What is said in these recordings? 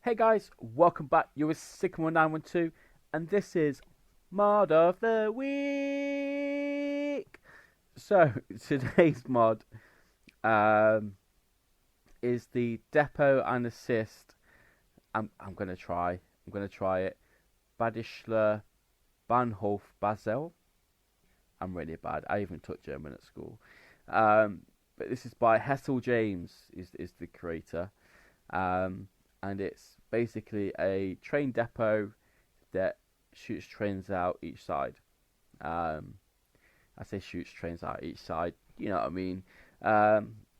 Hey guys, welcome back. You're with Sycamore 912, and this is Mod of the Week. So, today's mod um, is the Depot and Assist. I'm gonna try. I'm gonna try it. Badischler Bahnhof Basel. I'm really bad. I even taught German at school. Um, but this is by Hessel James. Is the creator. And it's basically a train depot that shoots trains out each side. Um, I say shoots trains out each side, you know what I mean?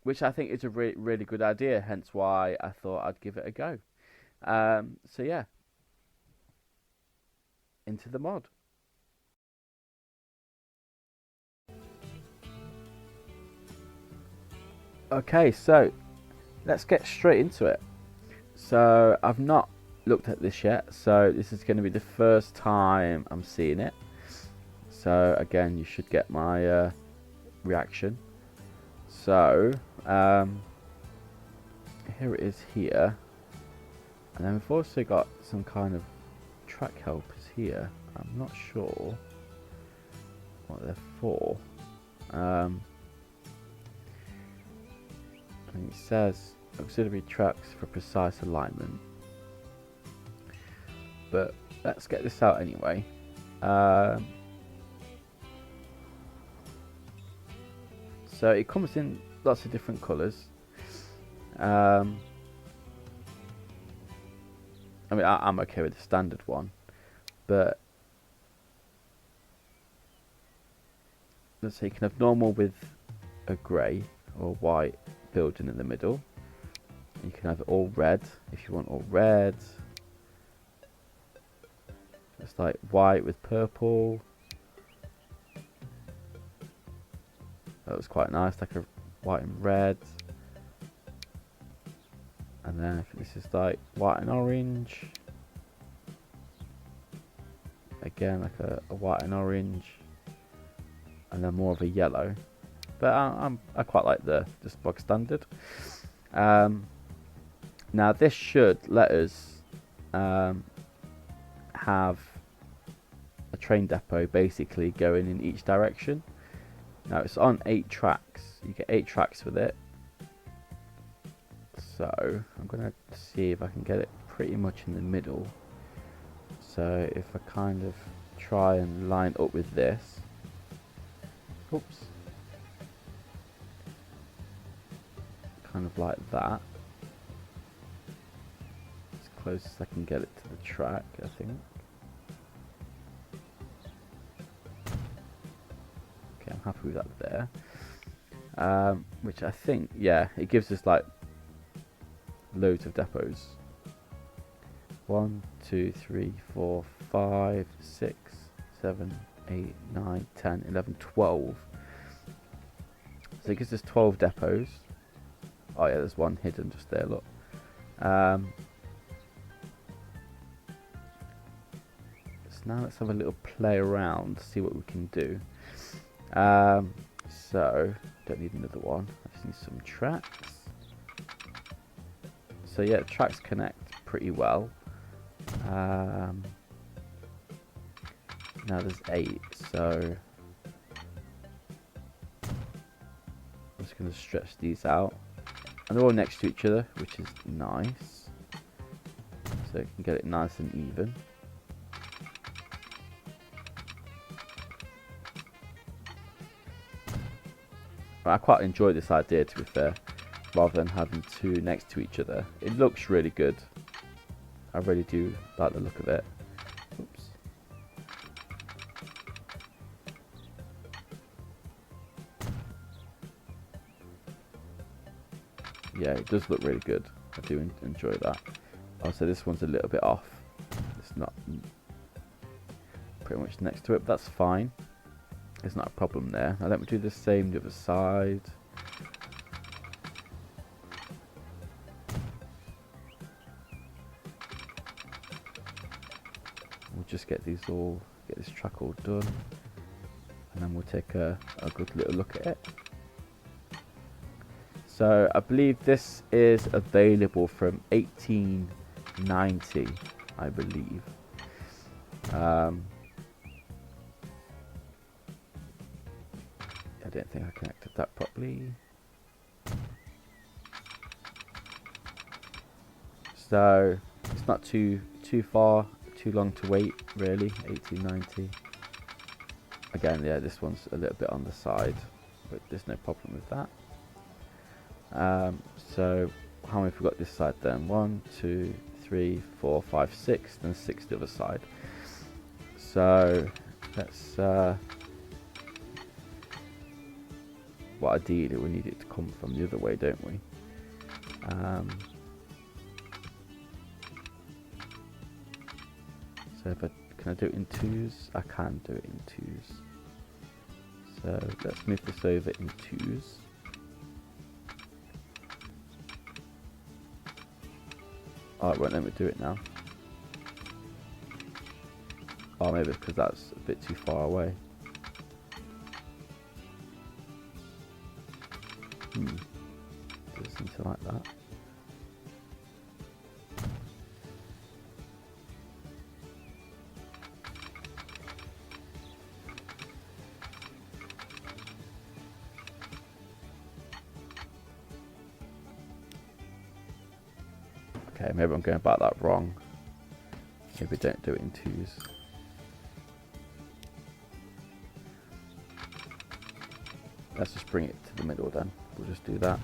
Which I think is a really good idea, hence why I thought I'd give it a go. So yeah, into the mod. Okay, so let's get straight into it. So I've not looked at this yet, so this is going to be the first time I'm seeing it. So again, you should get my reaction. So here it is here, and then we've also got some kind of track helpers here. I'm not sure what they're for. And it says auxiliary tracks for precise alignment. But let's get this out anyway. So it comes in lots of different colours. I mean, I'm okay with the standard one, but let's say you can have normal with a grey or white building in the middle. You can have it all red if you want all red. It's like white with purple. That was quite nice, like a white and red. And then I think this is like white and orange. Again, like a white and orange. And then more of a yellow. But I quite like the just bog standard. Now this should let us have a train depot basically going in each direction. Now it's on 8 tracks. You get 8 tracks with it. So I'm gonna see if I can get it pretty much in the middle. So if I kind of try and line up with this. Oops. Kind of like that. As close as I can get it to the track, I think. Okay, I'm happy with that there. Which I think, yeah, it gives us like loads of depots. 1, 2, 3, 4, 5, 6, 7, 8, 9, 10, 11, 12. So it gives us 12 depots. Oh yeah, there's one hidden just there, look. So now let's have a little play around, see what we can do. So, don't need another one. I just need some tracks. So yeah, tracks connect pretty well. Now there's 8, so I'm just going to stretch these out. And they're all next to each other, which is nice. So you can get it nice and even. But I quite enjoy this idea, to be fair, rather than having 2 next to each other. It looks really good. I really do like the look of it. Oops. Yeah, it does look really good. I do enjoy that. Also, this one's a little bit off. It's not pretty much next to it, but that's fine. There's not a problem there. Now let me do the same the other side. We'll just get this track all done, and then we'll take a good little look at it. So I believe this is available from 18 90, I believe. I don't think I connected that properly. So it's not too far, too long to wait, really. 1890. Again, yeah, this one's a little bit on the side, but there's no problem with that. So how many have we got this side then? 1, 2, 3, 4, 5, 6, then 6 the other side. So let's well, ideally we need it to come from the other way, don't we? So if can I do it in 2s? I can do it in 2s. So let's move this over in 2s. Oh, it won't let me do it now. Oh, maybe because that's a bit too far away. Do something like that. Okay, maybe I'm going about that wrong. Maybe don't do it in 2s. Let's just bring it to the middle then. We'll just do that.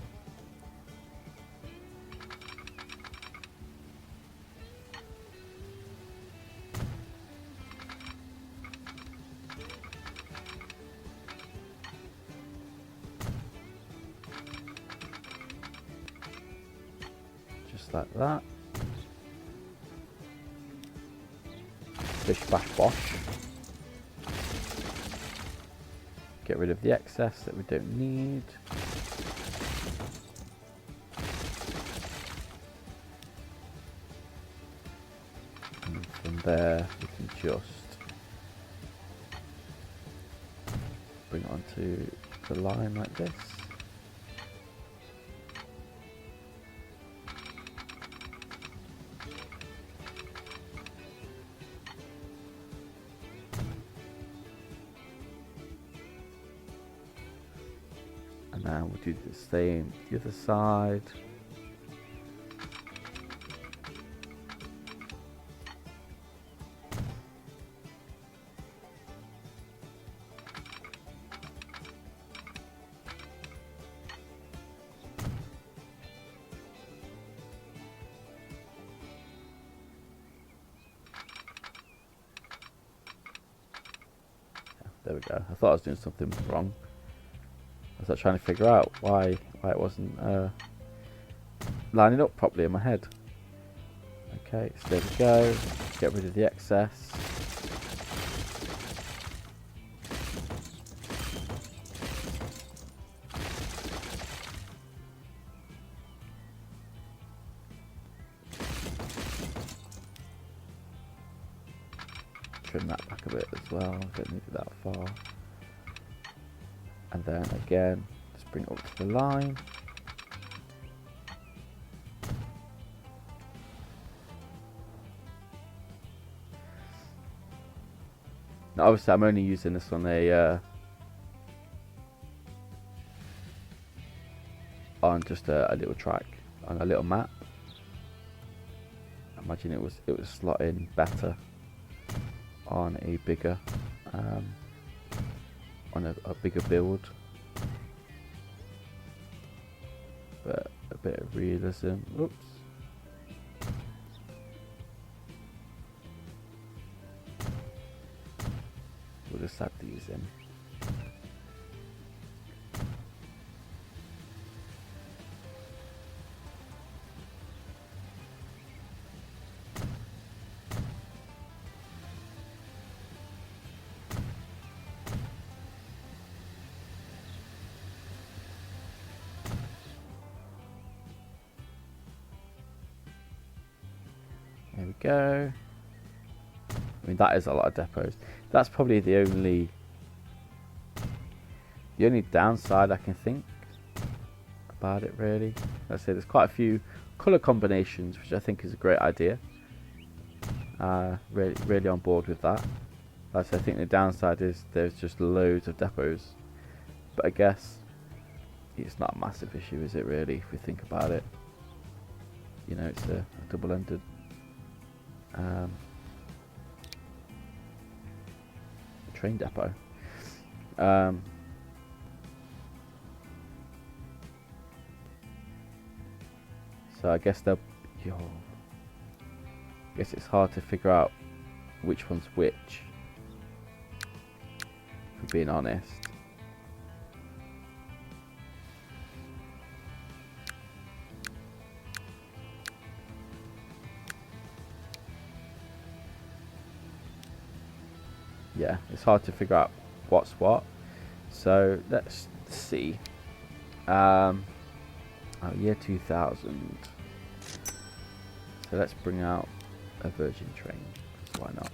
Just like that. Bish bash bosh. Get rid of the excess that we don't need. And from there we can just bring it onto the line like this. And now we'll do the same the other side. There we go. I thought I was doing something wrong. I was trying to figure out why it wasn't lining up properly in my head. Okay, so there we go. Get rid of the excess. Trim that back a bit as well. Don't need it that far. And then again, just bring it up to the line. Now obviously I'm only using this on a on just a little track, on a little map. I imagine it would slot in better on a bigger on a bigger build, but a bit of realism. Oops. We'll just add these in. There we go. I mean, that is a lot of depots. That's probably the only downside I can think about it, really. Like I say, there's quite a few colour combinations, which I think is a great idea. Really on board with that. I think the downside is there's just loads of depots, but I guess it's not a massive issue, is it really, if we think about it? You know, it's a double-ended train depot. So I guess I guess it's hard to figure out which one's which, for being honest. Yeah, it's hard to figure out what's what. So let's see. Year 2000. So let's bring out a Virgin train, because why not?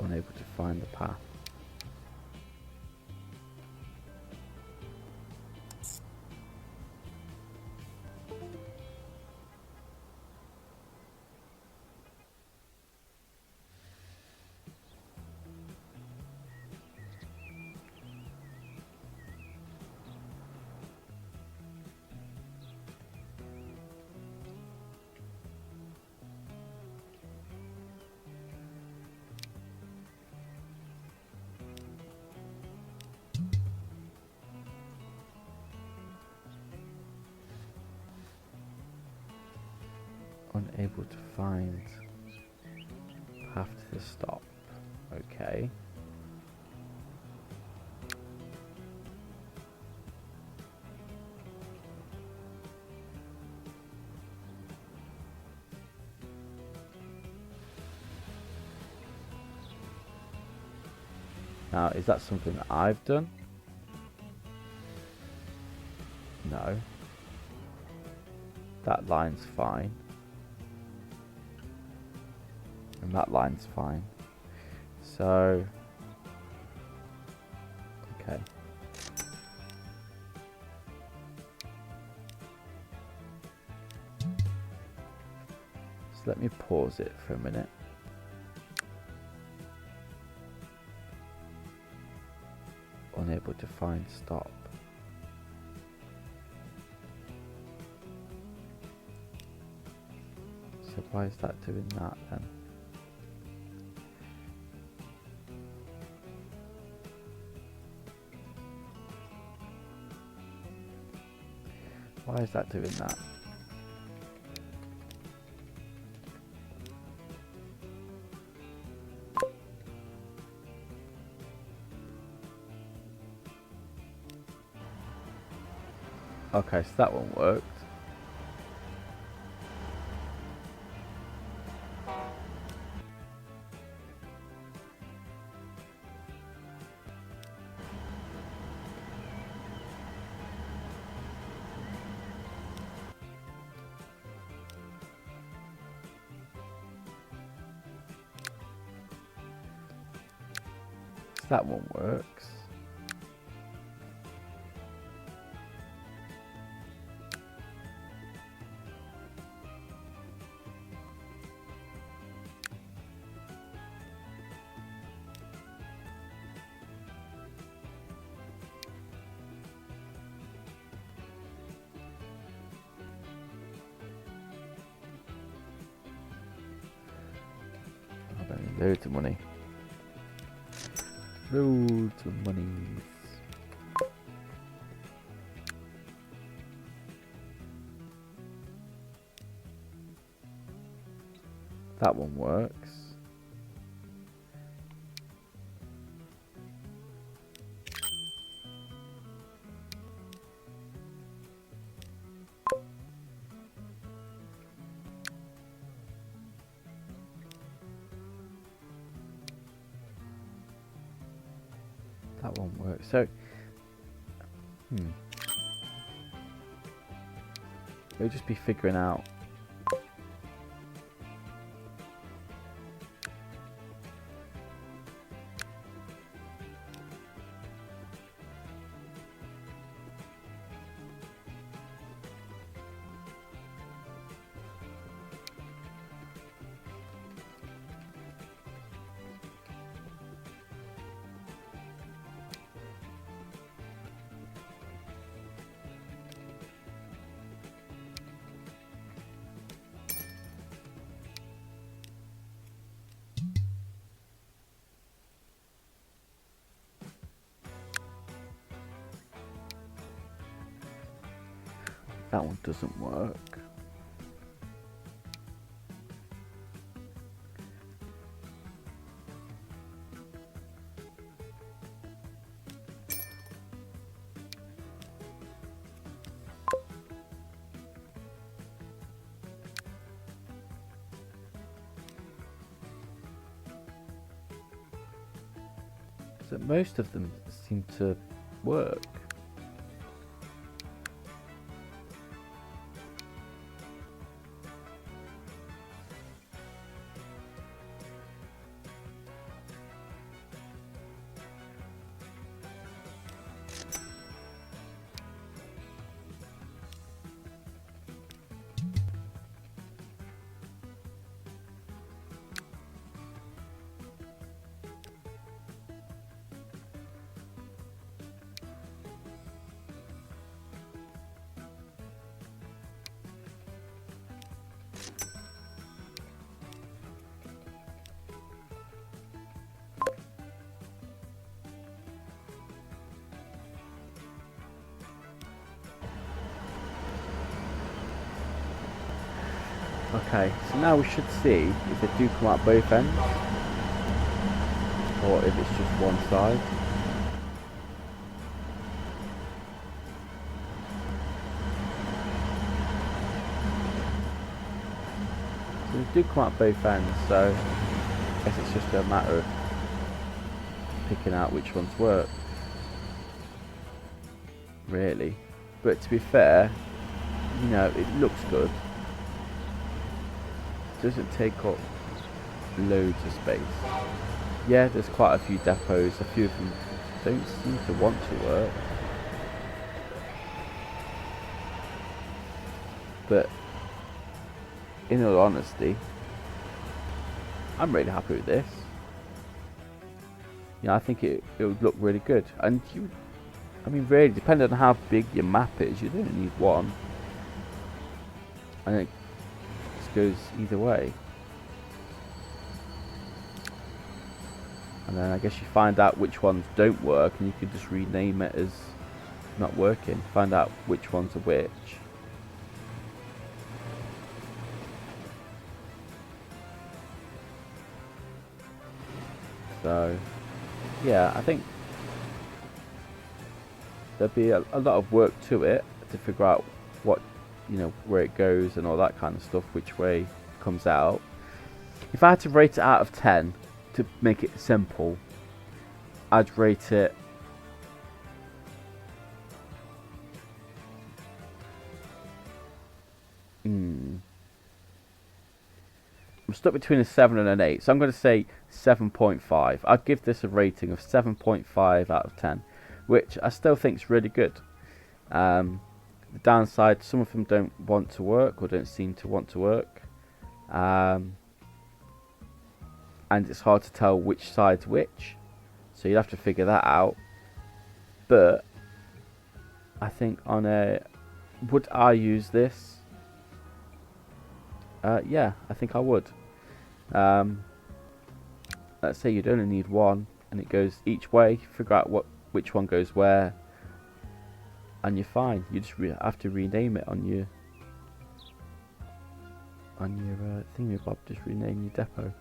Unable to find the path. Unable to find path to the stop. Okay. Now, is that something that I've done? No. That line's fine. And that line's fine. So, okay. So let me pause it for a minute. Unable to find stop. So why is that doing that then? Why is that doing that? Okay, so that one worked. So that one works. Loads of money. Loads of money. That one works. That one works. So, we'll just be figuring out That one doesn't work. So most of them seem to work. Okay, so now we should see if they do come out both ends, or if it's just one side. So they do come out both ends, so I guess it's just a matter of picking out which ones work, really. But to be fair, you know, it looks good. Doesn't take up loads of space. Yeah, there's quite a few depots. A few of them don't seem to want to work, but in all honesty, I'm really happy with this. You know, I think it would look really good. And I mean, really, depending on how big your map is, you don't need one. And it goes either way. And then I guess you find out which ones don't work, and you can just rename it as not working. Find out which ones are which. So yeah, I think there'll be a lot of work to it to figure out what, you know, where it goes and all that kind of stuff, which way it comes out. If I had to rate it out of 10 to make it simple, I'd rate it I'm stuck between a 7 and an 8, so I'm going to say 7.5. I'd give this a rating of 7.5 out of 10, which I still think is really good. The downside, some of them don't want to work or don't seem to want to work, and it's hard to tell which side's which, so you'd have to figure that out. But I think would I use this? Yeah, I think I would. Let's say you'd only need one, and it goes each way. Figure out which one goes where, and you're fine. You just have to rename it on your thingy-bob. Just rename your depot.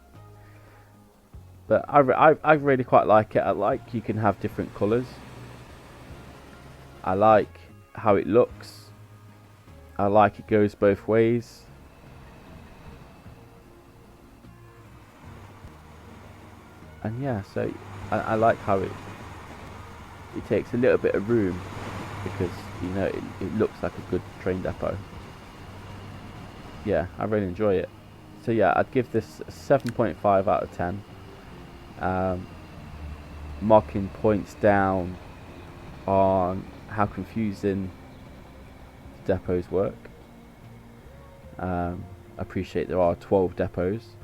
But I really quite like it. I like you can have different colours. I like how it looks. I like it goes both ways. And yeah, so I like how it takes a little bit of room, because, you know, it looks like a good train depot. Yeah, I really enjoy it. So yeah, I'd give this a 7.5 out of 10. Marking points down on how confusing depots work. I appreciate there are 12 depots.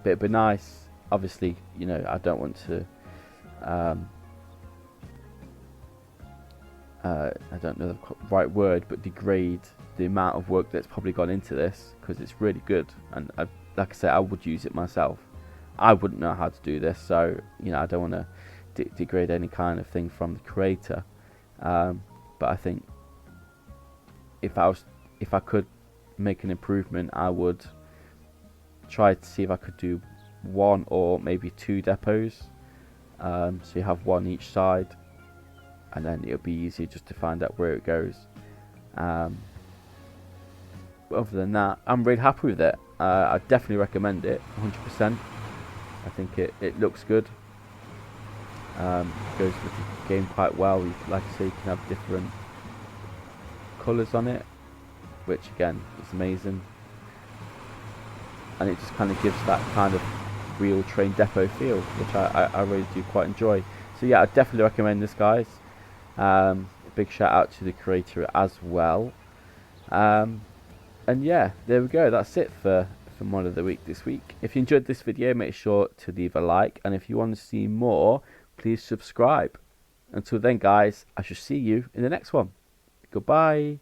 But it'd be nice, obviously, you know, I don't want to I don't know the right word, but degrade the amount of work that's probably gone into this, because it's really good, and like I said, I would use it myself. I wouldn't know how to do this, so, you know, I don't want to degrade any kind of thing from the creator. But but I think if I could make an improvement, I would try to see if I could do 1 or maybe 2 depots. So you have 1 each side, and then it'll be easier just to find out where it goes. But other than that, I'm really happy with it. I definitely recommend it, 100%. I think it looks good. It goes with the game quite well. Like I say, you can have different colours on it, which again is amazing. And it just kind of gives that kind of real train depot feel, which I really do quite enjoy. So yeah, I definitely recommend this, guys. Big shout out to the creator as well. And yeah, there we go. That's it for Mod of the Week this week. If you enjoyed this video, make sure to leave a like, and if you want to see more, please subscribe. Until then, guys, I shall see you in the next one. Goodbye.